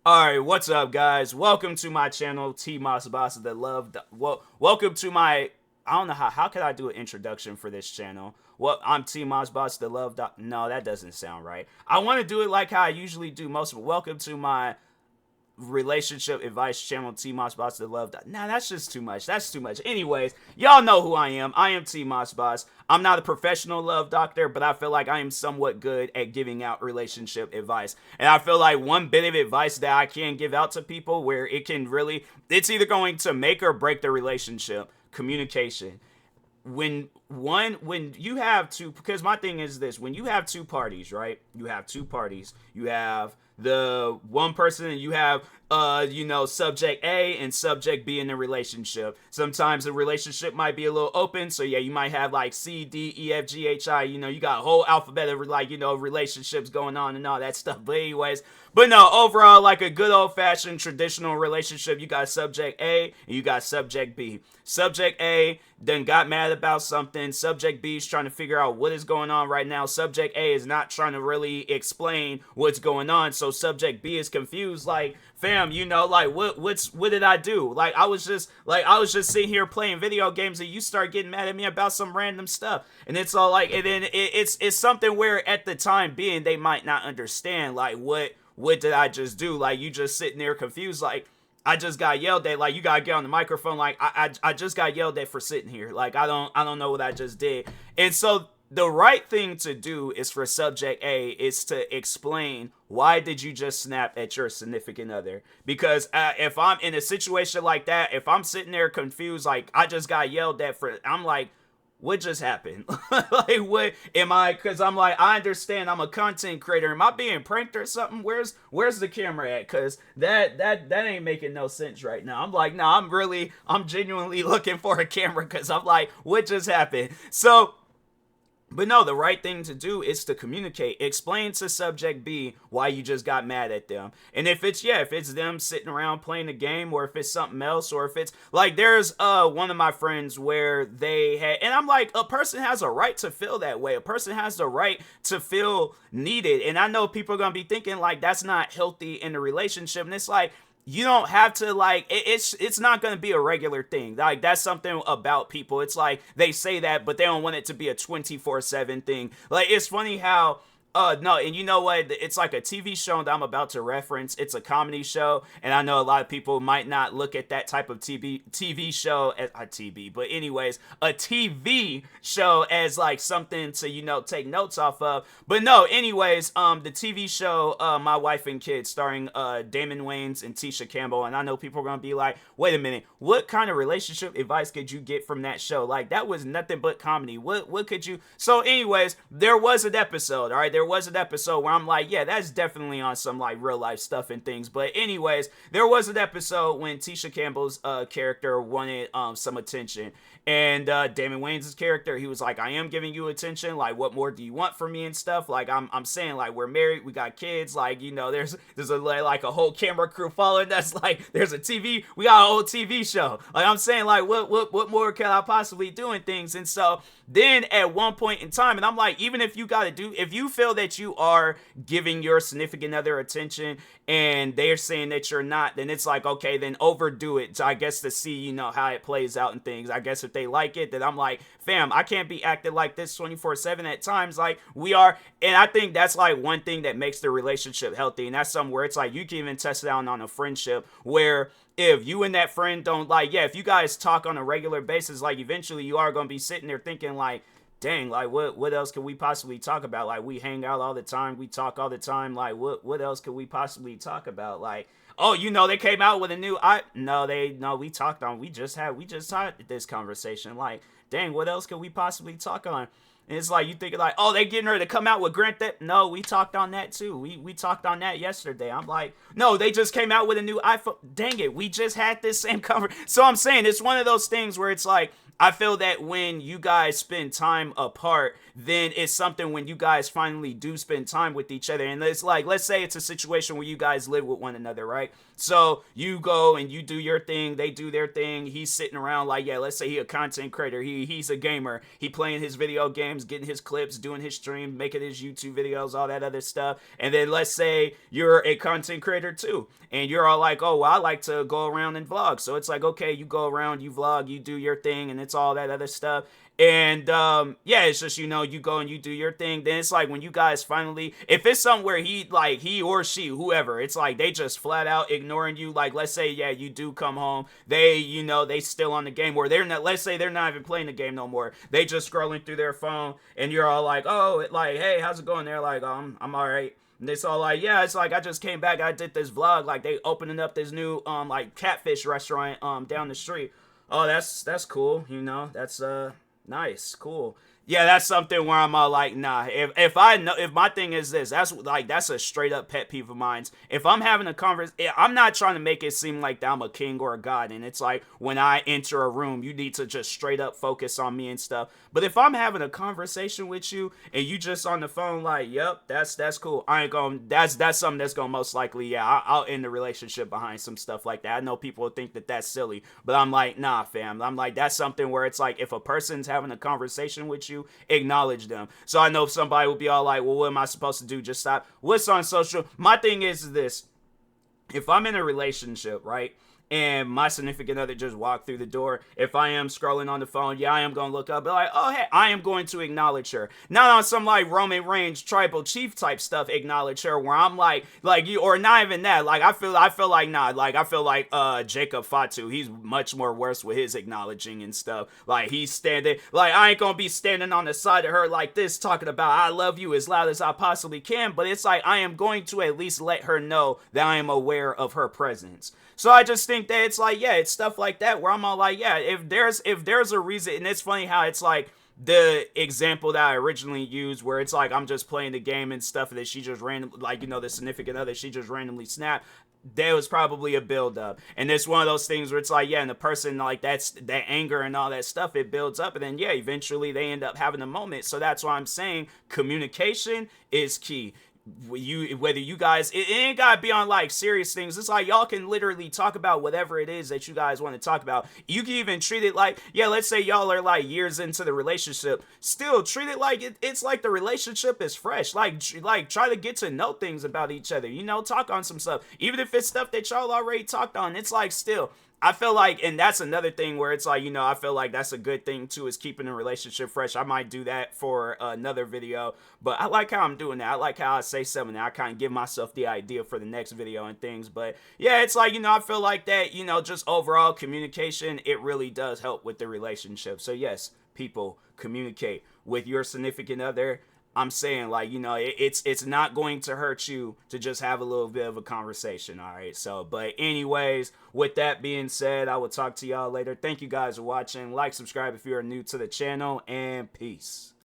Alright, what's up, guys? Welcome to my channel, TMossBoss the Love. Welcome to my. I don't know how could I do an introduction for this channel? Well, I'm TMossBoss the Love. No, that doesn't sound right. I want to do it like how I usually do most of it. Welcome to my relationship advice channel, TMossBoss the Love. Nah, that's just too much. That's too much. Anyways, y'all know who I am. I am TMossBoss. I'm not a professional love doctor, but I feel like I am somewhat good at giving out relationship advice. And I feel like one bit of advice that I can give out to people where it can really, it's either going to make or break the relationship: communication. When you have two, because my thing is this: when you have two parties, right? You have two parties. You have the one person, and you have subject A and subject B in the relationship. Sometimes the relationship might be a little open, so yeah, you might have like C, D, E, F, G, H, I. You got a whole alphabet of relationships going on and all that stuff. But anyways, but no, overall, like a good old-fashioned traditional relationship, you got subject A and you got subject B. Subject A then got mad about something. Subject B is trying to figure out what is going on right now. Subject A is not trying to really explain what's going on, so subject B is confused, like, fam, what did I do? I was just sitting here playing video games and you start getting mad at me about some random stuff. And it's all like, and then it's something where at the time being they might not understand, like, what did I just do? Like, you just sitting there confused, like, I just got yelled at. Like, you gotta get on the microphone. Like, I just got yelled at for sitting here. Like, I don't know what I just did. And so the right thing to do is for subject A is to explain, why did you just snap at your significant other? Because if I'm in a situation like that, if I'm sitting there confused, like, I just got yelled at for, I'm like, what just happened? Like, what am I? Because I'm like, I understand I'm a content creator. Am I being pranked or something? Where's the camera at? Because that ain't making no sense right now. I'm like, no, I'm genuinely looking for a camera, because I'm like, what just happened? So, but no, the right thing to do is to communicate. Explain to subject B why you just got mad at them. And if it's them sitting around playing a game, or if it's something else, or if it's like, there's one of my friends where they had, and I'm like, a person has a right to feel that way. A person has the right to feel needed. And I know people are gonna be thinking like that's not healthy in a relationship. And it's like, you don't have to, like, it's not going to be a regular thing. Like, that's something about people. It's like they say that, but they don't want it to be a 24/7 thing. Like, it's funny how no, and you know what? It's like a TV show that I'm about to reference. It's a comedy show, and I know a lot of people might not look at that type of TV show as a TV, but anyways, a TV show as like something to take notes off of. But no, anyways, the TV show My Wife and Kids, starring Damon Wayans and Tisha Campbell, and I know people are gonna be like, wait a minute, what kind of relationship advice could you get from that show? Like, that was nothing but comedy. What could you? So, anyways, there was an episode. All right, there was an episode where I'm like, yeah, that's definitely on some like real life stuff and things. But anyways, there was an episode when Tisha Campbell's character wanted some attention, and Damon Wayans' character, he was like, I am giving you attention, like, what more do you want from me and stuff? Like, I'm saying, like, we're married, we got kids, like, there's a whole camera crew following us, like, there's a TV, we got a whole TV show. Like, I'm saying, like, what more can I possibly do and things? And so then at one point in time, and I'm like, even if you feel that you are giving your significant other attention and they're saying that you're not, then it's like, okay, then overdo it. So I guess to see, how it plays out and things. I guess if they like it, then I'm like, fam, I can't be acting like this 24/7 at times. Like, we are. And I think that's like one thing that makes the relationship healthy. And that's something where it's like, you can even test it out on a friendship where, if you and that friend don't, like, yeah, if you guys talk on a regular basis, like, eventually you are going to be sitting there thinking like, dang, like, what else can we possibly talk about? Like, we hang out all the time, we talk all the time, like, what else could we possibly talk about? Like, oh, they came out with a new, we just had this conversation. Like, dang, what else could we possibly talk on? And it's like, you thinking like, oh, they getting ready to come out with Grand Theft. No, we talked on that too. We talked on that yesterday. I'm like, no, they just came out with a new iPhone. Dang it, we just had this same conversation. So I'm saying, it's one of those things where it's like, I feel that when you guys spend time apart, then it's something when you guys finally do spend time with each other. And it's like, let's say it's a situation where you guys live with one another, right? So you go and you do your thing, they do their thing. He's sitting around like, yeah, let's say he a content creator. He's a gamer. He playing his video games, getting his clips, doing his stream, making his YouTube videos, all that other stuff. And then let's say you're a content creator too. And you're all like, oh, well, I like to go around and vlog. So it's like, okay, you go around, you vlog, you do your thing, and it's all that other stuff. And yeah, it's just, you go and you do your thing. Then it's like when you guys finally, if it's somewhere he or she, whoever, it's like they just flat out ignoring you. Like, let's say, yeah, you do come home, they still on the game, or they're not, let's say they're not even playing the game no more. They just scrolling through their phone, and you're all like, oh, like, hey, how's it going? They're like, I'm all right. And it's all like, yeah, it's like I just came back, I did this vlog, like they opening up this new like catfish restaurant down the street. Oh, that's cool, that's nice, cool. Yeah, that's something where I'm all like, nah. If I know, if my thing is this, that's a straight up pet peeve of mine. If I'm having a conversation, I'm not trying to make it seem like I'm a king or a god, and it's like when I enter a room, you need to just straight up focus on me and stuff. But if I'm having a conversation with you and you just on the phone, like, yep, that's cool. I ain't gonna. That's something that's gonna most likely, yeah, I'll end the relationship behind some stuff like that. I know people think that that's silly, but I'm like, nah, fam. I'm like, that's something where it's like if a person's having a conversation with you, acknowledge them. So I know if somebody will be all like, well, what am I supposed to do? Just stop. What's on social? My thing is this. If I'm in a relationship, right, and my significant other just walked through the door, if I am scrolling on the phone, yeah, I am going to look up, be like, oh, hey, I am going to acknowledge her. Not on some like Roman Reigns tribal chief type stuff, acknowledge her, where I'm like you, or not even that. Like, I feel like, nah, like, I feel like Jacob Fatu, he's much more worse with his acknowledging and stuff. Like, he's standing, like, I ain't going to be standing on the side of her like this, talking about, I love you as loud as I possibly can, but it's like, I am going to at least let her know that I am aware of her presence. So I just think that it's like, yeah, it's stuff like that where I'm all like, yeah, if there's a reason, and it's funny how it's like the example that I originally used where it's like I'm just playing the game and stuff that she just randomly, like, the significant other, she just randomly snapped. There was probably a build up, and it's one of those things where it's like, yeah, and the person, like, that's that anger and all that stuff, it builds up, and then yeah, eventually they end up having a moment. So that's why I'm saying communication is key. Whether you guys, it ain't gotta be on like serious things. It's like y'all can literally talk about whatever it is that you guys want to talk about. You can even treat it like, yeah, let's say y'all are like years into the relationship, still treat it like it's like the relationship is fresh. Like try to get to know things about each other, talk on some stuff, even if it's stuff that y'all already talked on. It's like, still, I feel like, and that's another thing where it's like, I feel like that's a good thing too, is keeping a relationship fresh. I might do that for another video, but I like how I'm doing that. I like how I say something, and I kind of give myself the idea for the next video and things. But yeah, it's like, I feel like that, just overall communication, it really does help with the relationship. So yes, people, communicate with your significant other. I'm saying, like, it's not going to hurt you to just have a little bit of a conversation, all right? So, but anyways, with that being said, I will talk to y'all later. Thank you guys for watching. Like, subscribe if you are new to the channel, and peace.